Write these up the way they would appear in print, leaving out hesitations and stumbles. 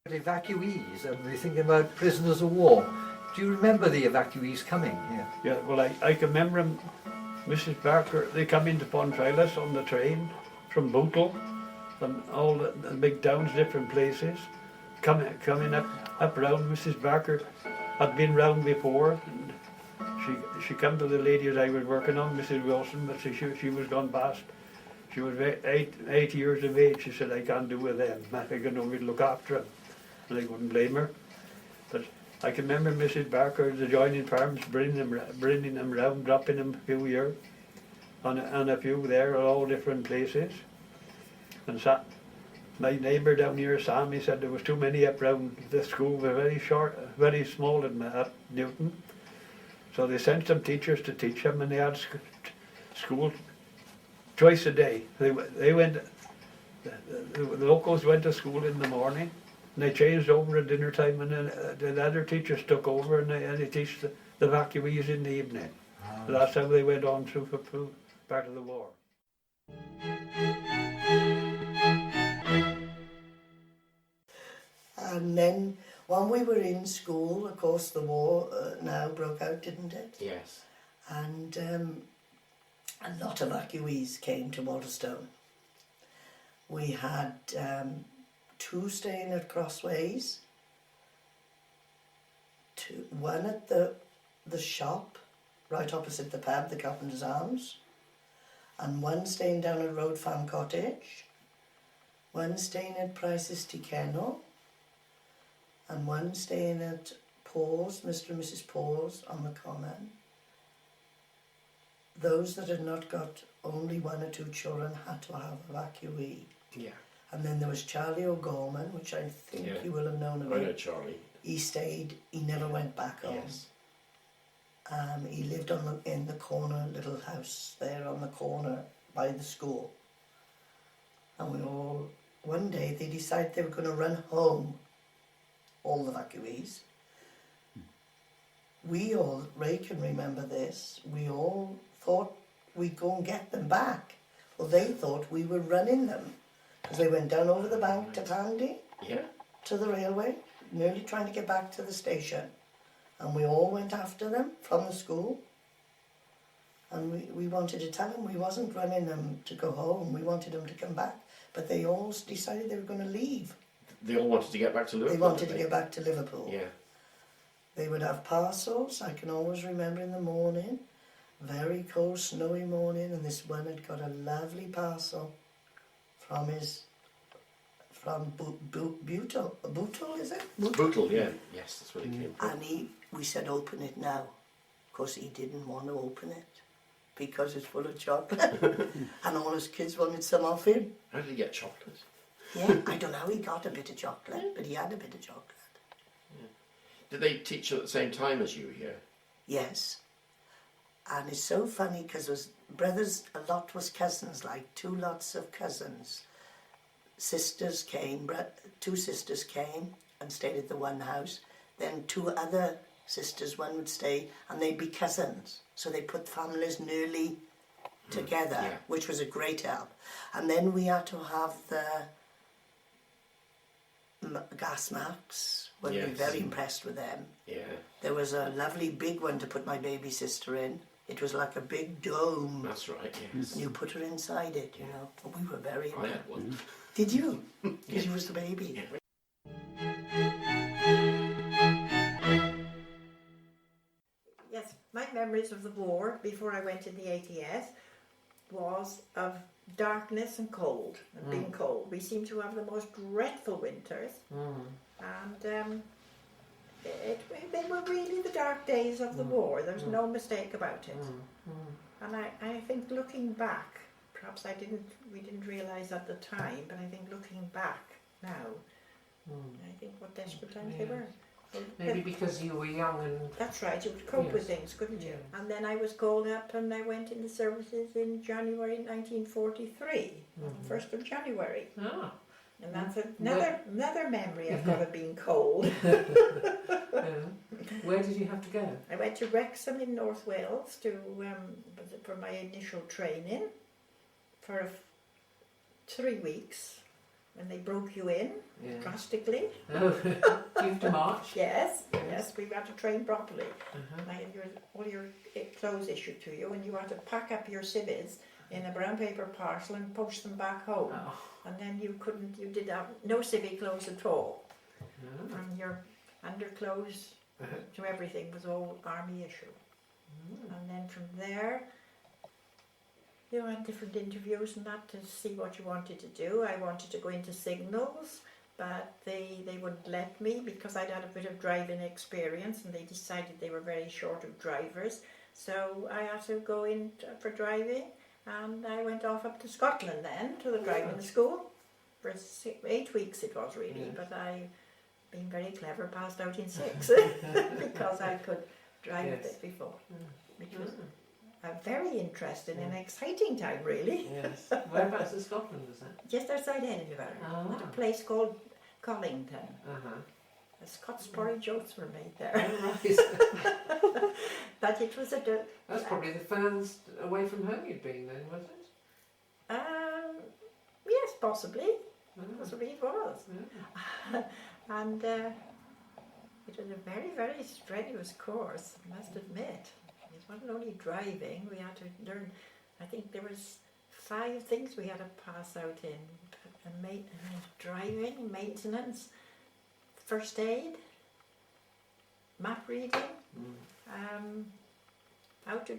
Evacuees, and we're thinking about prisoners of war. Do you remember the evacuees coming here? Yeah, well, I can remember them, Mrs. Barker, they come into Pontrylas on the train from Bootle, from all the big towns, different places, coming up round. Mrs. Barker had been round before, and she come to the lady that I was working on, Mrs. Wilson, but she was gone past. She was 8 years of age. She said, I can't do with them, I can only look after them. And I wouldn't blame her. But I can remember Mrs. Barker, the adjoining farms, bringing them round, dropping them a few here, and a few there, all different places. And my neighbour down here, Sam, he said there was too many up round the school, were very short, very small at Newton. So they sent some teachers to teach them, and they had school twice a day. They went, the locals went to school in the morning, and they changed over at dinner time, and then the other teachers took over, and they teach the evacuees in the evening. So that's how they went on through part of the war. And then when we were in school, of course the war now broke out, didn't it? Yes. And a lot of evacuees came to Walterstone. We had 2 staying at Crossways, one at the shop right opposite the pub, the Carpenter's Arms, and 1 staying down at Road Farm Cottage, 1 staying at Price's Tea Kennel, and 1 staying at Paws, Mr. and Mrs. Paws on the Common. Those that had not got only 1 or 2 children had to have evacuee. Yeah. And then there was Charlie O'Gorman, which I think you will have known about. I know Charlie. He stayed, he never went back home. Yes. He lived in the corner, little house there on the corner by the school. And we all, one day they decided they were going to run home, all the evacuees. We all, Ray can remember this, we all thought we'd go and get them back. Well, they thought we were running them, because they went down over the bank to Pandy, to the railway, nearly trying to get back to the station. And we all went after them from the school. And we wanted to tell them we wasn't running them to go home, we wanted them to come back. But they all decided they were going to leave. They all wanted to get back to Liverpool. They wanted to get back to Liverpool. Yeah. They would have parcels. I can always remember in the morning, very cold, snowy morning, and this one had got a lovely parcel from Bootle, is it? Bootle, yeah. Yes, that's where it came from. And we said, open it now. Of course, he didn't want to open it because it's full of chocolate. And all his kids wanted some off him. How did he get chocolate? Yeah, I don't know how he got a bit of chocolate, but he had a bit of chocolate. Yeah. Did they teach at the same time as you here? Yes. And it's so funny because it was brothers, a lot was cousins, like 2 lots of cousins. Sisters came, 2 sisters came and stayed at the one house. Then 2 other sisters, one would stay, and they'd be cousins. So they put families nearly together, which was a great help. And then we had to have the gas masks. We were very impressed with them. Yeah. There was a lovely big one to put my baby sister in. It was like a big dome. That's right, yes. And you put her inside it, you know. But we were very impressed. I had one. Did you? Because you was the baby. Yeah. Yes, my memories of the war before I went in the ATS was of darkness and cold, and being cold. We seemed to have the most dreadful winters, and they were really the dark days of the war. There's no mistake about it. And I think looking back, perhaps we didn't realise at the time, but I think looking back now, I think what desperate times they were. Maybe because you were young and... That's right, you could cope with things, couldn't you? And then I was called up and I went into services in January 1943, on the 1st of January. Ah. And that's another memory I've got of being cold. Where did you have to go? I went to Wrexham in North Wales for my initial training for 3 weeks. when they broke you in Yeah. drastically. Oh, you have to march. Yes, yes, we had to train properly. Uh-huh. Like all your clothes issued to you, and you had to pack up your civvies in a brown paper parcel and post them back home. Oh. And then you did have no civvy clothes at all. Oh. From your underclothes to everything was all army issue. And then from there, you had different interviews and that to see what you wanted to do. I wanted to go into signals, but they wouldn't let me because I'd had a bit of driving experience, and they decided they were very short of drivers. So I had to go in for driving, and I went off up to Scotland then to the driving school for 8 weeks it was really, Yes. but I, being very clever, passed out in 6 because I could drive a Yes. bit before, which was a very interesting and exciting time really. Yes. Whereabouts in Scotland was that? Just outside Edinburgh, Ah. at a place called Collington. Uh-huh. The Scots porridge oats were made there. Oh, right. But it was That's probably the furthest away from home you'd been then, was it? yes, possibly. Oh. Possibly it was. Yeah. And it was a very, very strenuous course, I must admit. It wasn't only driving, we had to learn, I think there was 5 things we had to pass out in. Driving, maintenance, first aid, map reading, how to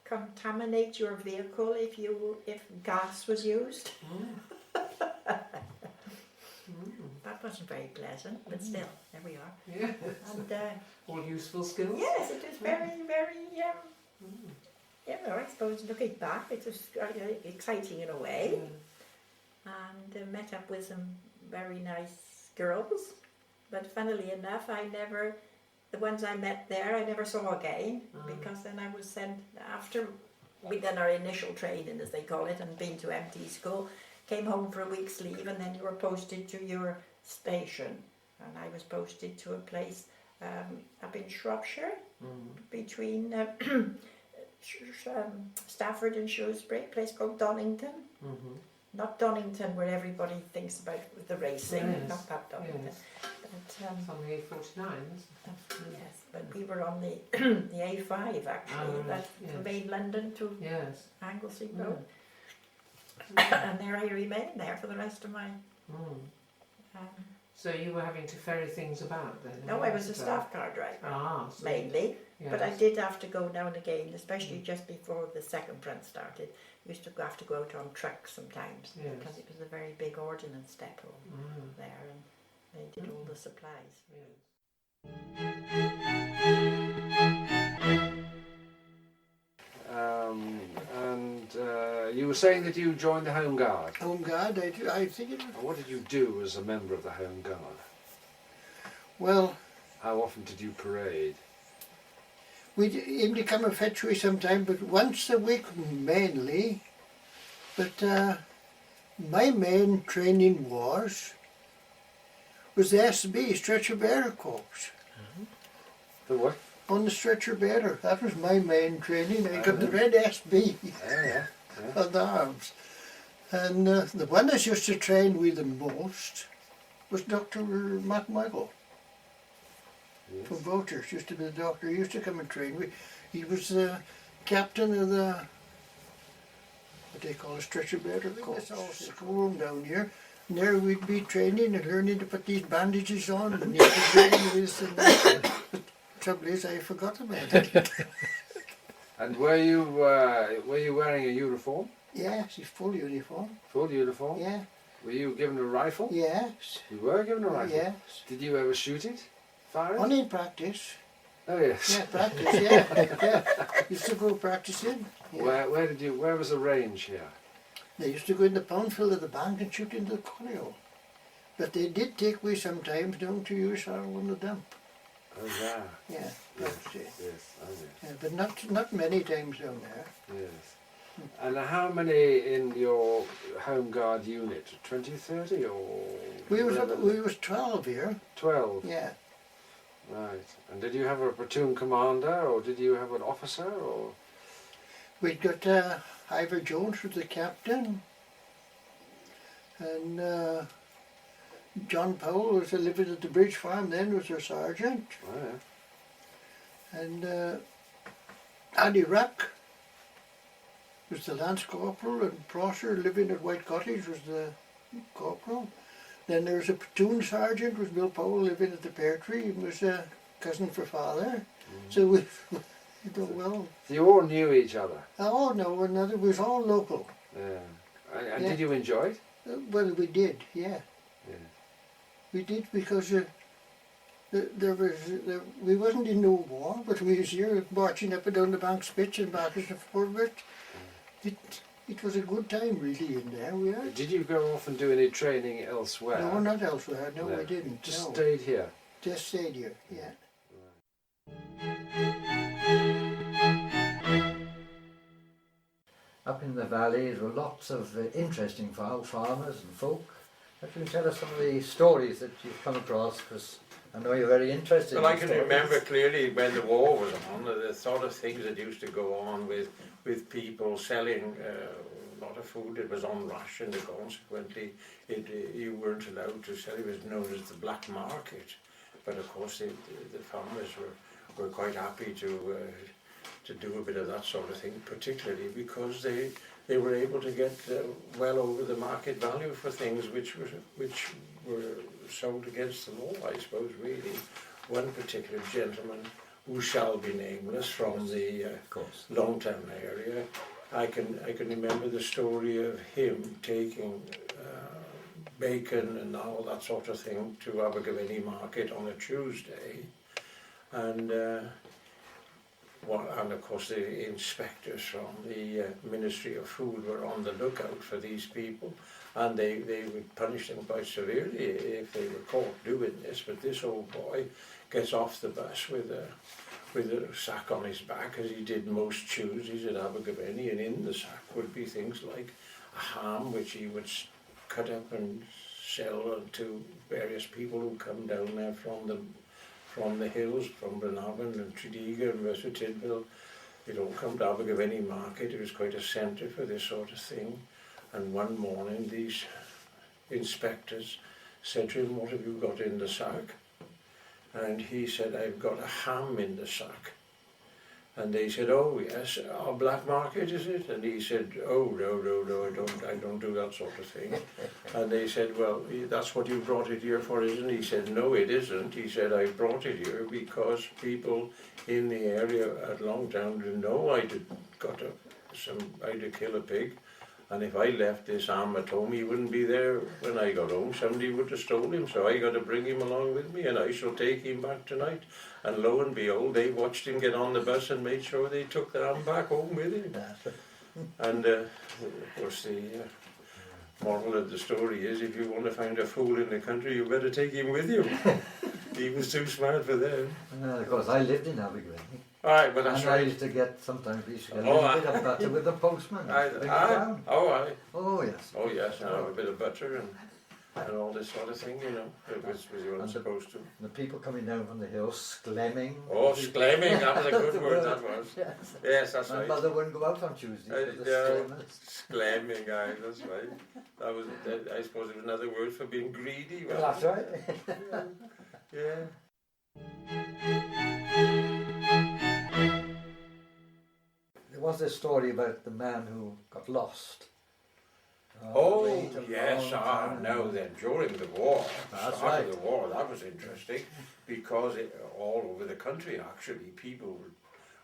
decontaminate your vehicle if gas was used. That wasn't very pleasant, but still, there we are. Yeah. And All useful skills. yes, it was very, very, I suppose looking back, it was exciting in a way. And met up with some very nice girls. But funnily enough, the ones I met there, I never saw again, because then I was sent, after we'd done our initial training, as they call it, and been to MT school, came home for a week's leave, and then you were posted to your station. And I was posted to a place up in Shropshire, between Stafford and Shrewsbury, a place called Donington. Not Donington where everybody thinks about with the racing, Yes. not that Donington. Yes. But, It's on the A49, isn't it? yes, but we were on the the A5 actually, Oh, that yes. from main London to Yes. Anglesey Road. And there I remained there for the rest of my... So you were having to ferry things about then? no, I was a staff car driver, Ah, so mainly. yes. But I did have to go now and again, especially just before the second front started. Used to have to go out on trucks sometimes, Yes. because it was a very big ordnance depot there, and they did all the supplies. You were saying that you joined the Home Guard. Home Guard, I think it was. And what did you do as a member of the Home Guard? Well, How often did you parade? we'd even to come and fetch we sometime, but once a week mainly. But my main training was the SB, Stretcher Bearer Corps. The what? On the Stretcher Bearer, that was my main training. I got the red SB Yeah. on the arms. And the one that used to train with the most was Dr. Matt Michael. Yes. From Voters, used to be the doctor. He used to come and train. He was the captain of the, what they call a stretcher bearer corps. Schoolroom down here. And there we'd be training and learning to put these bandages on and you could train this and that. But the trouble is, I forgot about it. And were you wearing a uniform? Yes, he's full uniform. Full uniform? Yeah. Were you given a rifle? Yes. You were given a rifle? Yes. Did you ever shoot it? Fire it? Only in practice. Oh yes. Yeah, practice, yeah. Used to go practicing. Yeah. Where was the range here? They used to go in the poundfield of the bank and shoot into the cornfield. But they did take away sometimes down to Ewyas on the dump. Oh yeah. Yeah, Yes. that's it. Yes. Oh yes. Yeah, but not many times down there. Yes. And how many in your Home Guard unit? 20, 30 or? We whatever? was 12 here. 12. Yeah. Right. And did you have a platoon commander or did you have an officer or? We'd got Ivor Jones was the captain. And John Powell was living at the Bridge Farm then, was their sergeant. Oh, yeah. And Andy Rack was the lance corporal, and Prosser living at White Cottage was the corporal. Then there was a platoon sergeant, was Bill Powell, living at the Pear Tree. He was a cousin for father. So we well. So you all knew each other? Oh no, one another. It was all local. Yeah. And Yeah. did you enjoy it? Well, we did, yeah. Yeah. We did because we wasn't in no war, but we was here marching up and down the bank spits and backwards and forwards. It was a good time really in there. We are. Did you go off and do any training elsewhere? No, not elsewhere. No, No. we didn't. Just no. stayed here? Just stayed here, yeah. Up in the valley there were lots of interesting farmers and folk. If you can tell us some of the stories that you've come across, because I know you're very interested Well, I in can stories. remember clearly when the war was on, the sort of things that used to go on with people selling a lot of food. It was on ration, and consequently you weren't allowed to sell. It was known as the black market. But of course the farmers were quite happy to do a bit of that sort of thing, particularly because they were able to get well over the market value for things which were sold against the law, I suppose, really. One particular gentleman, who shall be nameless, from the Longtown area, I can remember the story of him taking bacon and all that sort of thing to Abergavenny market on a Tuesday, and of course the inspectors from the Ministry of Food were on the lookout for these people, and they would punish them quite severely if they were caught doing this. But this old boy gets off the bus with a sack on his back, as he did most Tuesdays at Abergavenny, and in the sack would be things like a ham which he would cut up and sell to various people who come down there from the hills, from Blenavon and Tredegar and Reputedly. They'd all come to Abergavenny market. It was quite a centre for this sort of thing. And one morning these inspectors said to him, "What have you got in the sack?" And he said, "I've got a ham in the sack." And they said, "Oh yes, our black market, is it?" And he said, "Oh no, I don't do that sort of thing." And they said, "Well, that's what you brought it here for, isn't it?" He said, "No, it isn't." He said, "I brought it here because people in the area at Longtown didn't know I'd kill a pig. And if I left this ham at home, he wouldn't be there when I got home. Somebody would have stolen him, so I got to bring him along with me, and I shall take him back tonight." And lo and behold, they watched him get on the bus and made sure they took the ham back home with him. And of course the moral of the story is, if you want to find a fool in the country, you better take him with you. He was too smart for them. Of course, I lived in Abergavenny. Aye, but that's and right. I used to get, sometimes we used to get a little bit of butter with the postman. Aye, Bring it aye. down. Oh, Oh yes. oh yes, and have a bit of butter and all this sort of thing, you know. It was you weren't supposed to. The people coming down from the hill sclemming. Oh, sclaiming, that was a good The word, that was. Yes. Yes, that's My right. mother wouldn't go out on Tuesday. For the sclemmers. Sclaiming, aye, that's right. That was, I suppose, it was another word for being greedy. That's right. Yeah. There was this story about the man who got lost. Oh, Wait a yes, long time. no, then during the war, That's start right. of the war, that was interesting, because all over the country, actually, people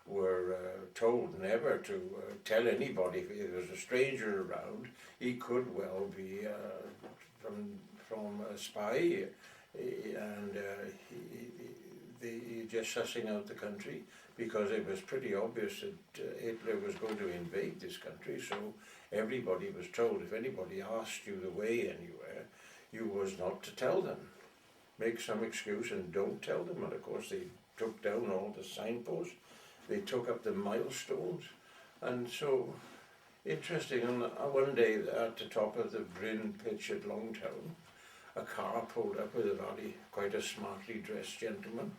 were told never to tell anybody. If there was a stranger around, he could well be from a spy, and he just sussing out the country, because it was pretty obvious that Hitler was going to invade this country, so everybody was told, if anybody asked you the way anywhere, you was not to tell them. Make some excuse and don't tell them. And of course they took down all the signposts, they took up the milestones, and so interesting. And one day at the top of the Bryn pitch at Longtown, a car pulled up with a very quite a smartly dressed gentleman,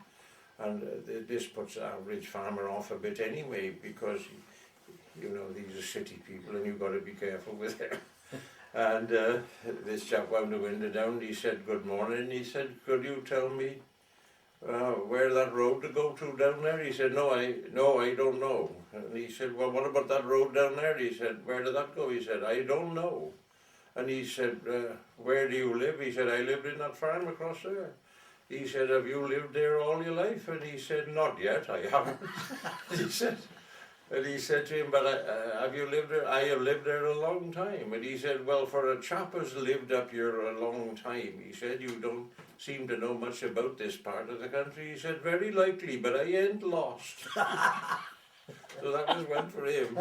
and this puts the average farmer off a bit anyway, because you know these are city people and you've got to be careful with them. And this chap wound the window down. He said, "Good morning." He said, "Could you tell me where that road to go to down there?" He said, no, I don't know." And he said, "Well, what about that road down there?" He said, "Where did that go?" He said, "I don't know." And he said, "Where do you live?" He said, "I lived in that farm across there." He said, "Have you lived there all your life?" And he said, "Not yet, I haven't." He said, and he said to him, "But have you lived there?" "I have lived there a long time." And he said, "Well, for a chap who's lived up here a long time," he said, "you don't seem to know much about this part of the country." He said, "Very likely, but I ain't lost." So that was one for him.